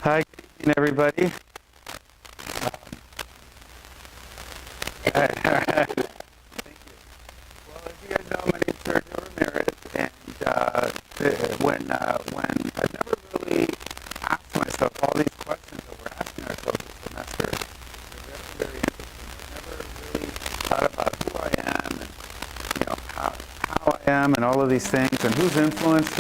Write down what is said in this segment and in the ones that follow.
Hi, good evening, everybody. Thank you. Well, as you guys know, my name is Sergio Ramirez, and when I've never really asked myself all these questions that we're asking ourselves this semester, they're very, very interesting. I never really thought about who I am and how I am and all of these things and who's influenced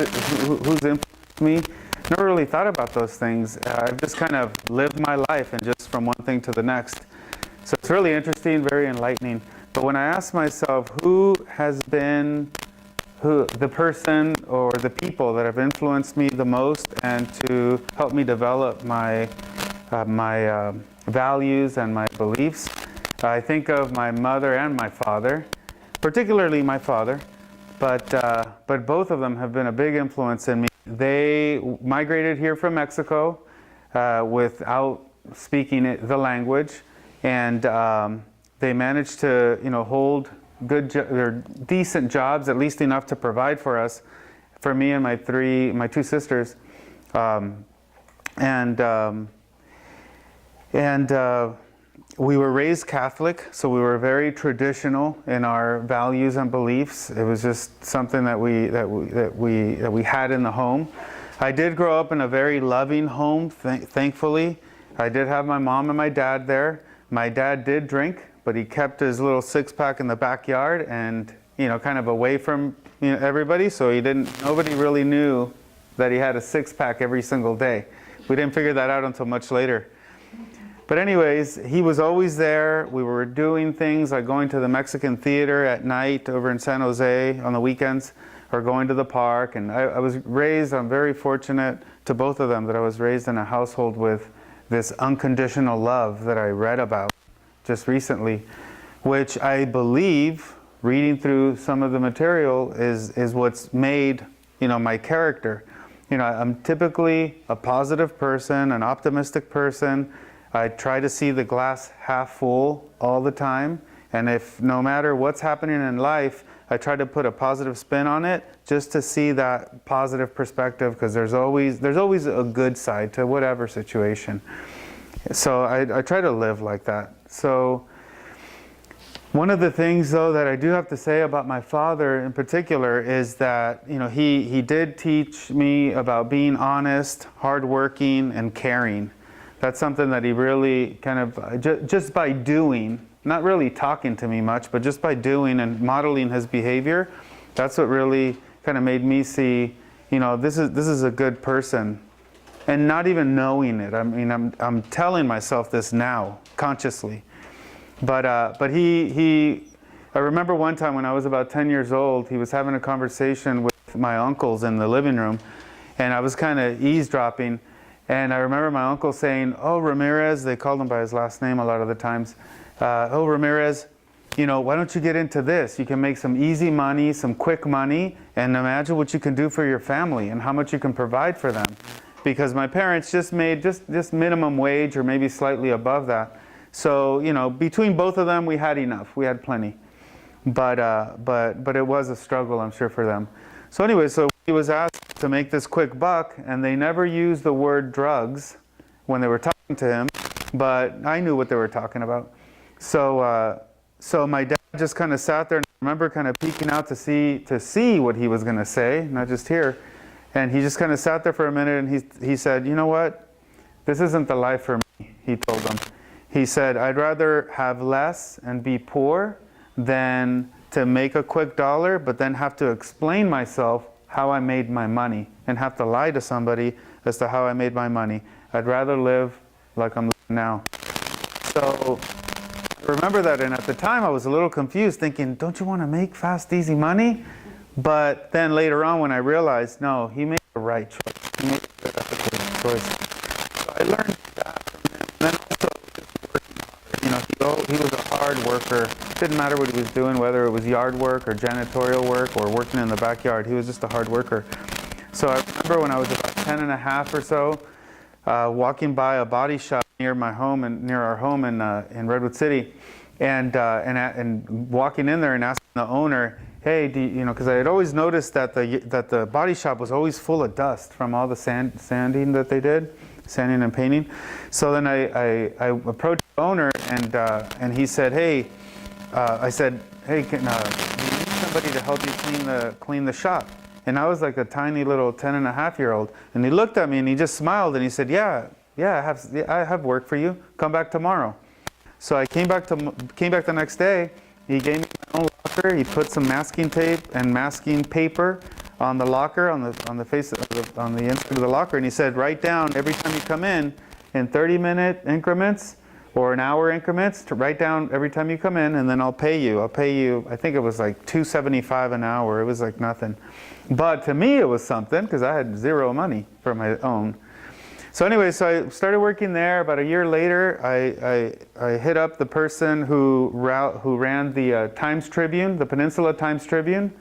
me. Never really thought about those things. I've just kind of lived my life and just from one thing to the next. So it's really interesting, very enlightening. But when I ask myself who has been the person or the people that have influenced me the most and to help me develop my values and my beliefs, I think of my mother and my father, particularly my father, but both of them have been a big influence in me. They migrated here from Mexico without speaking the language, and they managed to, hold or decent jobs, at least enough to provide for us, for me and my two sisters, we were raised Catholic, so we were very traditional in our values and beliefs. It was just something that we had in the home. I did grow up in a very loving home, thankfully. I did have my mom and my dad there. My dad did drink, but he kept his little six-pack in the backyard and, kind of away from everybody, so nobody really knew that he had a six-pack every single day. We didn't figure that out until much later. But anyways, he was always there. We were doing things like going to the Mexican theater at night over in San Jose on the weekends, or going to the park. And I'm very fortunate to both of them that I was raised in a household with this unconditional love that I read about just recently, which I believe, reading through some of the material, is what's made, my character. I'm typically a positive person, an optimistic person. I try to see the glass half full all the time, and if no matter what's happening in life, I try to put a positive spin on it just to see that positive perspective, because there's always a good side to whatever situation. So I try to live like that. So one of the things, though, that I do have to say about my father in particular is that he did teach me about being honest, hardworking, and caring. That's something that he really kind of, just by doing, not really talking to me much, but just by doing and modeling his behavior, that's what really kind of made me see, this is a good person. And not even knowing it. I mean, I'm telling myself this now, consciously. But I remember one time when I was about 10 years old, he was having a conversation with my uncles in the living room, and I was kind of eavesdropping. And I remember my uncle saying, "Oh, Ramirez," they called him by his last name a lot of the times. "Oh, Ramirez, why don't you get into this? You can make some easy money, some quick money, and imagine what you can do for your family and how much you can provide for them." Because my parents just made just minimum wage or maybe slightly above that. So, between both of them, we had enough. We had plenty. But it was a struggle, I'm sure, for them. So anyway, so he was asked to make this quick buck, and they never used the word drugs when they were talking to him, but I knew what they were talking about. So my dad just kind of sat there, and I remember kind of peeking out to see what he was going to say, not just hear. And he just kind of sat there for a minute, and he said, "You know what? This isn't the life for me," he told them. He said, "I'd rather have less and be poor than to make a quick dollar, but then have to explain myself how I made my money and have to lie to somebody as to how I made my money. I'd rather live like I'm living now." So I remember that, and at the time I was a little confused, thinking, don't you want to make fast, easy money? But then later on when I realized, no, he made the right choice. He made the ethical choice. So I learned that from him. And then also just working hard. He was a hard worker. Didn't matter what he was doing, whether it was yard work or janitorial work or working in the backyard. He was just a hard worker. So I remember when I was about 10 and a half or so, walking by a body shop near my home and near our home in Redwood City, and walking in there and asking the owner hey, because I had always noticed that the body shop was always full of dust from all the sanding that they did, sanding and painting. So then I approached the owner, and he said, hey, I said, hey, do you need somebody to help you clean the shop? And I was like a tiny little 10-and-a-half-year-old, and he looked at me and he just smiled and he said, yeah, I have work for you. Come back tomorrow. So I came back the next day. He gave me my own locker. He put some masking tape and masking paper on the locker, on the inside of the locker, and he said, write down every time you come in 30-minute increments or an hour increments, to write down every time you come in, and then I'll pay you. I think it was like $2.75 an hour. It was like nothing. But to me, it was something because I had zero money for my own. So anyway, so I started working there. About a year later, I hit up the person who ran the Times Tribune, the Peninsula Times Tribune.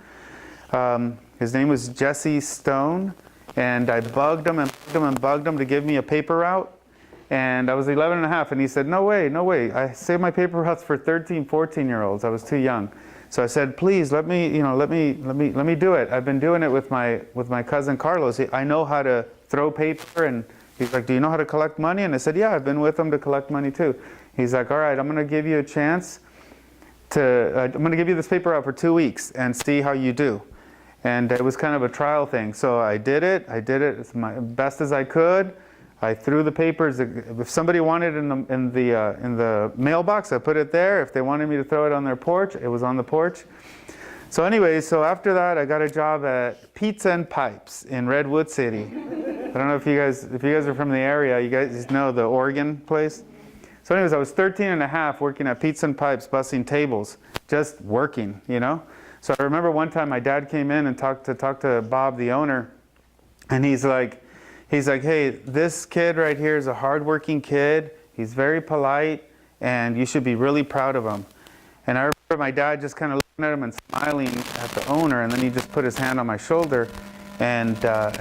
His name was Jesse Stone, and I bugged him to give me a paper route. And I was 11 and a half, and he said, no way. I saved my paper routes for 13, 14-year-olds. I was too young. So I said, please let me do it. I've been doing it with my cousin Carlos. I know how to throw paper, and he's like, do you know how to collect money? And I said, yeah, I've been with him to collect money too. He's like, all right, I'm going to give you a chance I'm going to give you this paper out for 2 weeks and see how you do. And it was kind of a trial thing. So I did it as my best as I could. I threw the papers. If somebody wanted it in the mailbox, I put it there. If they wanted me to throw it on their porch, it was on the porch. So anyway, so after that, I got a job at Pizza and Pipes in Redwood City. I don't know if you guys are from the area. You guys know the Oregon place. So anyways, I was 13 and a half working at Pizza and Pipes, bussing tables, just working, So I remember one time my dad came in and talked to Bob, the owner, and he's like, hey, this kid right here is a hardworking kid. He's very polite, and you should be really proud of him. And I remember my dad just kind of looking at him and smiling at the owner, and then he just put his hand on my shoulder, and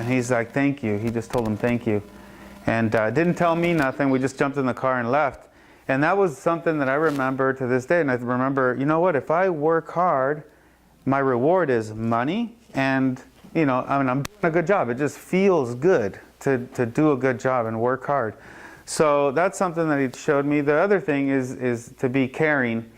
he's like, thank you. He just told him thank you. And didn't tell me nothing. We just jumped in the car and left. And that was something that I remember to this day. And I remember, you know what, if I work hard, my reward is money, and I'm doing a good job. It just feels good to do a good job and work hard. So that's something that he showed me. The other thing is to be caring.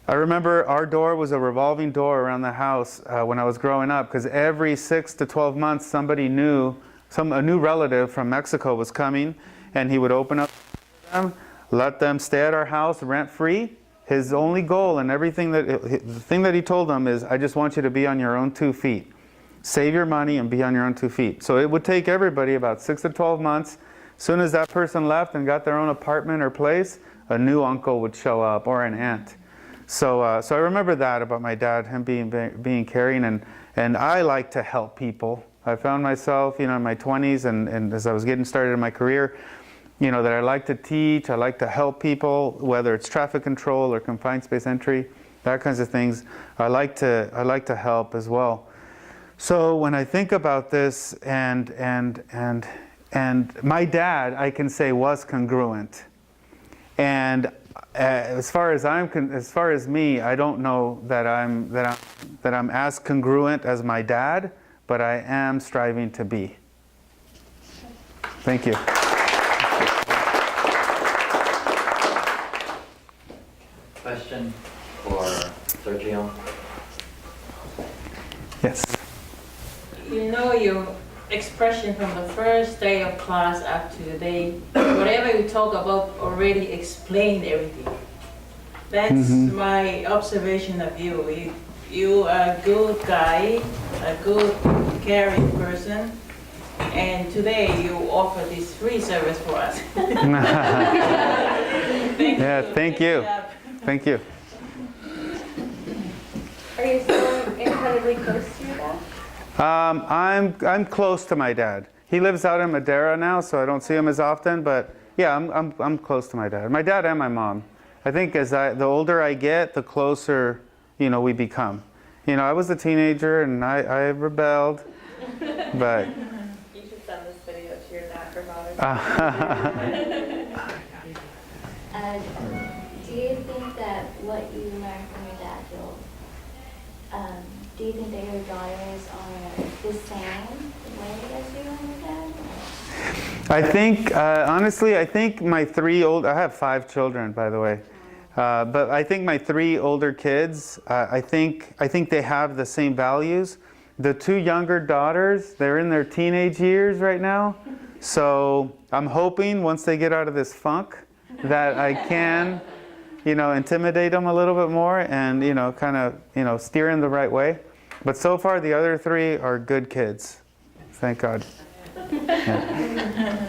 I remember our door was a revolving door around the house when I was growing up, because every 6 to 12 months somebody knew, a new relative from Mexico was coming, and he would open up to them, let them stay at our house rent-free. His only goal and the thing that he told them is, I just want you to be on your own 2 feet. Save your money and be on your own 2 feet. So it would take everybody about 6 to 12 months. As soon as that person left and got their own apartment or place, a new uncle would show up, or an aunt. So I remember that about my dad, him being caring, and I like to help people. I found myself, in my 20s, and as I was getting started in my career, that I like to teach, I like to help people, whether it's traffic control or confined space entry, that kinds of things. I like to help as well. So when I think about this, and my dad, I can say, was congruent. And as far as me, I don't know that I'm as congruent as my dad, but I am striving to be. Thank you. Question for Sergio. Yes. Your expression from the first day of class up to the day, whatever you talk about already explained everything. That's my observation of you. You are a good guy, a good caring person, and today you offer this free service for us. Thank you. Thank you. Are you still incredibly close to your dad? I'm close to my dad. He lives out in Madera now, so I don't see him as often. But yeah, I'm close to my dad. My dad and my mom. I think the older I get, the closer we become. I was a teenager and I rebelled, but. You should send this video to your dad for Father's Day. Do you think that what you learned from your dad, Do you think that your daughters are the same way as you and your dad? I think, honestly, I think my I have 5 children, by the way. But I think my 3 older kids, I think they have the same values. The 2 younger daughters, they're in their teenage years right now. So I'm hoping once they get out of this funk that I can, intimidate them a little bit more and, kind of, steer in the right way. But so far the other 3 are good kids. Thank God. Yeah.